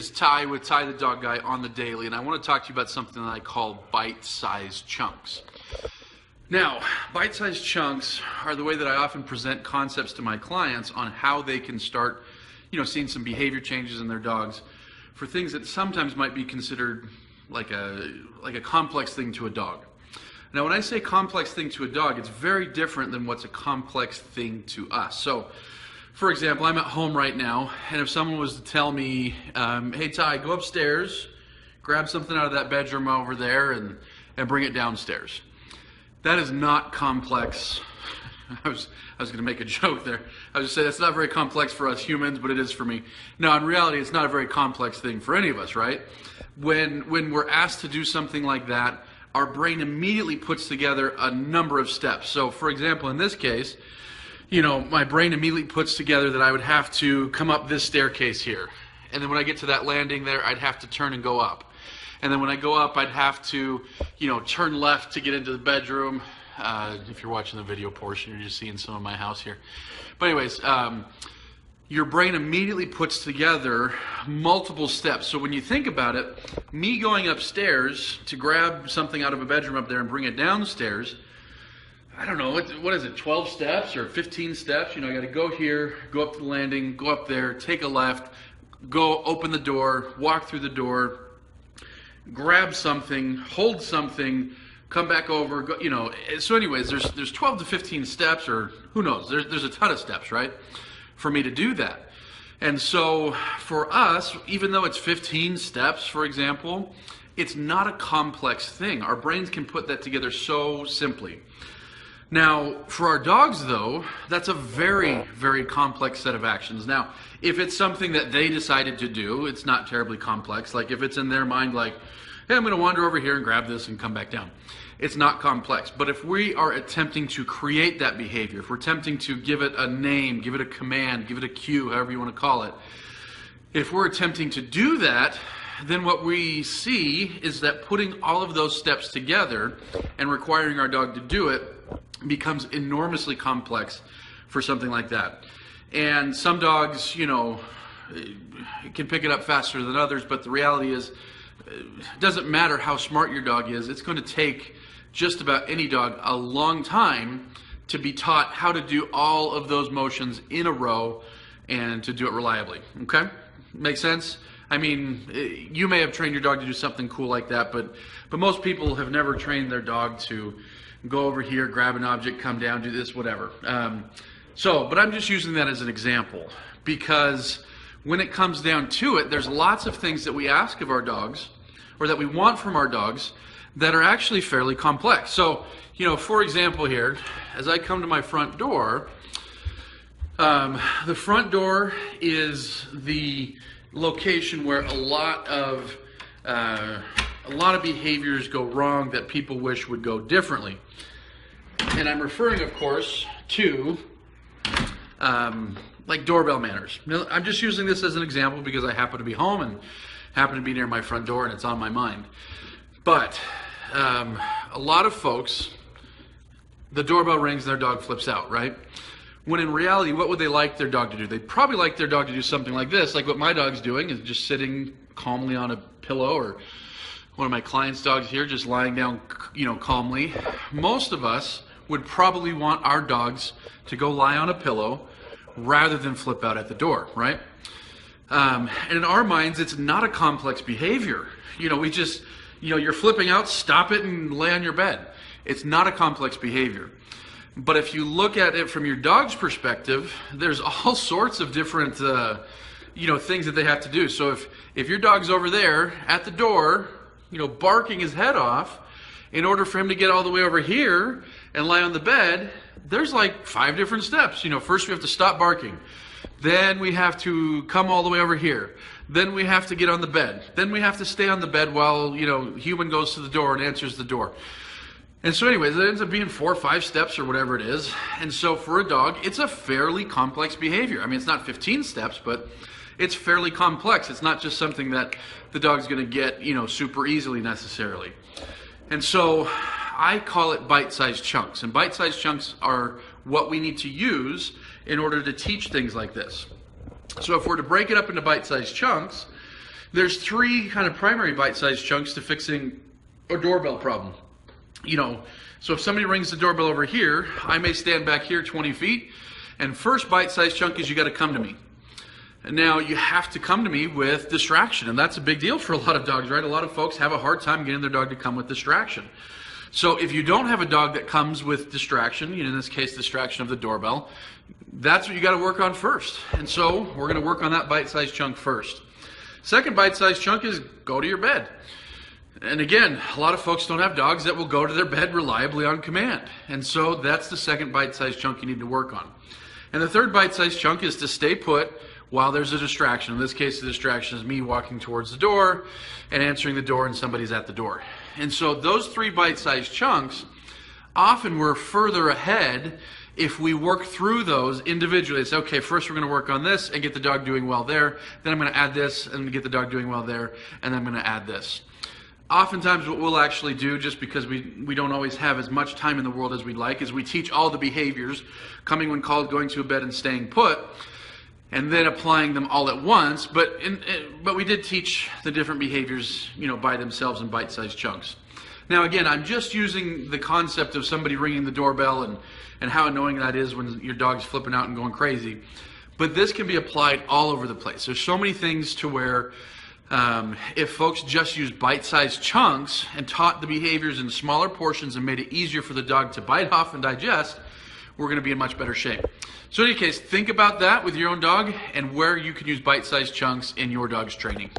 is Ty with Ty the Dog Guy on the Daily, and I want to talk to you about something that I call bite-sized chunks. Now, bite-sized chunks are the way that I often present concepts to my clients on how they can start, seeing some behavior changes in their dogs for things that sometimes might be considered like a complex thing to a dog. Now, when I say complex thing to a dog, it's very different than what's a complex thing to us. So, for example, I'm at home right now, and if someone was to tell me, hey Ty, go upstairs, grab something out of that bedroom over there, and bring it downstairs. That is not complex. I was going to make a joke there. I was just saying that's not very complex for us humans, but it is for me. No, in reality, it's not a very complex thing for any of us, right? When we're asked to do something like that, our brain immediately puts together a number of steps. So, for example, in this case, my brain immediately puts together that I would have to come up this staircase here. And then when I get to that landing there, I'd have to turn and go up. And then when I go up, I'd have to, turn left to get into the bedroom. If you're watching the video portion, you're just seeing some of my house here. But anyways, your brain immediately puts together multiple steps. So when you think about it, me going upstairs to grab something out of a bedroom up there and bring it downstairs, I don't know, what is it, 12 steps or 15 steps? I got to go here, go up to the landing, go up there, take a left, go open the door, walk through the door, grab something, hold something, come back over, go, So anyways, there's 12 to 15 steps, or who knows, there's a ton of steps, right, for me to do that. And so for us, even though it's 15 steps, for example, it's not a complex thing. Our brains can put that together so simply. Now, for our dogs, though, that's a very, very complex set of actions. Now, if it's something that they decided to do, it's not terribly complex. Like if it's in their mind, like, hey, I'm going to wander over here and grab this and come back down. It's not complex. But if we are attempting to create that behavior, if we're attempting to give it a name, give it a command, give it a cue, however you want to call it, if we're attempting to do that, then what we see is that putting all of those steps together and requiring our dog to do it becomes enormously complex for something like that. And some dogs, can pick it up faster than others, but the reality is, it doesn't matter how smart your dog is, it's going to take just about any dog a long time to be taught how to do all of those motions in a row and to do it reliably. Okay? Make sense? I mean, you may have trained your dog to do something cool like that, but most people have never trained their dog to go over here, grab an object, come down, do this, whatever. But I'm just using that as an example because when it comes down to it, there's lots of things that we ask of our dogs or that we want from our dogs that are actually fairly complex. So, for example here, as I come to my front door, the front door is the location where a lot of behaviors go wrong that people wish would go differently. And I'm referring, of course, to like doorbell manners. Now, I'm just using this as an example because I happen to be home and happen to be near my front door and it's on my mind. But a lot of folks, the doorbell rings and their dog flips out, right? When in reality, what would they like their dog to do? They'd probably like their dog to do something like this, like what my dog's doing, is just sitting calmly on a pillow, or one of my clients' dogs here just lying down, calmly. Most of us would probably want our dogs to go lie on a pillow rather than flip out at the door, right? And in our minds, it's not a complex behavior. We just, you're flipping out, stop it and lay on your bed. It's not a complex behavior. But if you look at it from your dog's perspective, there's all sorts of different, things that they have to do. So if your dog's over there at the door, barking his head off, in order for him to get all the way over here and lie on the bed, there's like 5 different steps. First we have to stop barking. Then we have to come all the way over here. Then we have to get on the bed. Then we have to stay on the bed while, human goes to the door and answers the door. And so anyways, it ends up being 4 or 5 steps or whatever it is. And so for a dog, it's a fairly complex behavior. I mean, it's not 15 steps, but it's fairly complex. It's not just something that the dog's going to get, super easily necessarily. And so I call it bite-sized chunks. And bite-sized chunks are what we need to use in order to teach things like this. So if we're to break it up into bite-sized chunks, There's three kind of primary bite-sized chunks to fixing a doorbell problem. So if somebody rings the doorbell over here, I may stand back here 20 feet, and first bite-sized chunk is you got to come to me. And now you have to come to me with distraction, and that's a big deal for a lot of dogs, right? A lot of folks have a hard time getting their dog to come with distraction. So if you don't have a dog that comes with distraction, in this case, distraction of the doorbell, that's what you got to work on first. And so we're going to work on that bite-sized chunk first. Second bite-sized chunk is go to your bed. And again, a lot of folks don't have dogs that will go to their bed reliably on command. And so that's the second bite-sized chunk you need to work on. And the third bite-sized chunk is to stay put while there's a distraction. In this case, the distraction is me walking towards the door and answering the door and somebody's at the door. And so those three bite-sized chunks, often we're further ahead if we work through those individually. It's okay, first we're going to work on this and get the dog doing well there. Then I'm going to add this and get the dog doing well there. And then I'm going to add this. Oftentimes what we'll actually do, just because we don't always have as much time in the world as we'd like, is we teach all the behaviors, coming when called, going to a bed, and staying put, and then applying them all at once. But we did teach the different behaviors, by themselves in bite-sized chunks. Now again, I'm just using the concept of somebody ringing the doorbell and how annoying that is when your dog's flipping out and going crazy. But this can be applied all over the place. There's so many things to where if folks just use bite-sized chunks and taught the behaviors in smaller portions and made it easier for the dog to bite off and digest, we're going to be in much better shape. So in any case, think about that with your own dog and where you can use bite-sized chunks in your dog's training.